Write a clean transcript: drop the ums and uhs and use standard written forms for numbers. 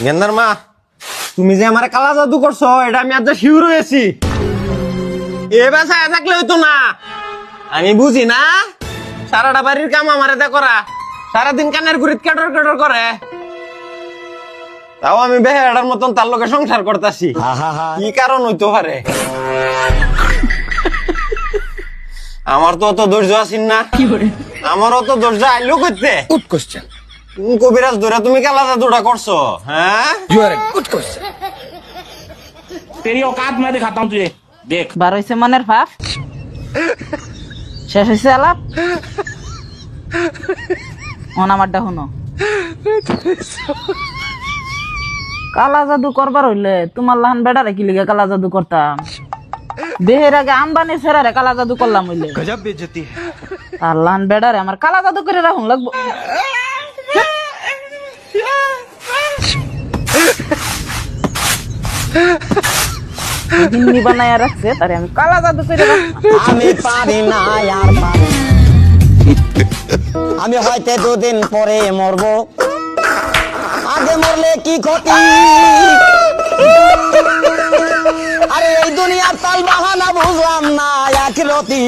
গেন্দার মা, তুমি যে আমার কালা জাদু করছো এটা আমি আজ শিউর হয়েছি। এ বাসায় থাকলে হইতো না, আমি বুঝি না। সারাটা বাড়ির কাম আমার এতে করা, সারাদিন কানের গুড়িত কেটর কেটর করে, তাও আমি বেহারার মতন তার লোকে সংসার করতেছি। কি কারণ হইতে পারে? আমার তো অত ধৈর্য আছেন না, আমার অত ধৈর্য আইলো করতে। Good question. কবিরাজ ধরে তুমি কালা জাদুটা করছো, হ্যাঁ? You are a good question. तेरी औकात मैं दिखाता हूँ तुझे, देख। বার হইছে মনের ভাব, শেষ হইছে আলাপ। আমারটা শুনো, কালা জাদু করবার হইলে তোমার লাহান বেড়ারে কি লিগে কালা জাদু করতাম? দেহের আগে আম্বানি ছেড়ারে কালা জাদু করলাম হইলে गजब बेइज्जती है। আর লাহান বেড়ারে আমার কালা জাদু করে রাখুন লাগবো। হিন্দি বানায়া রাখছে তারে আমি কালা জাদু করে রাখলাম। আমি পারি না আর পারি না। আমি হয়তো দুদিন পরে মরবো, আগে মরলে কি ক্ষতি? আরে এই দুনিয়ার তাল বাহানা বুঝলাম না আখিরাতি।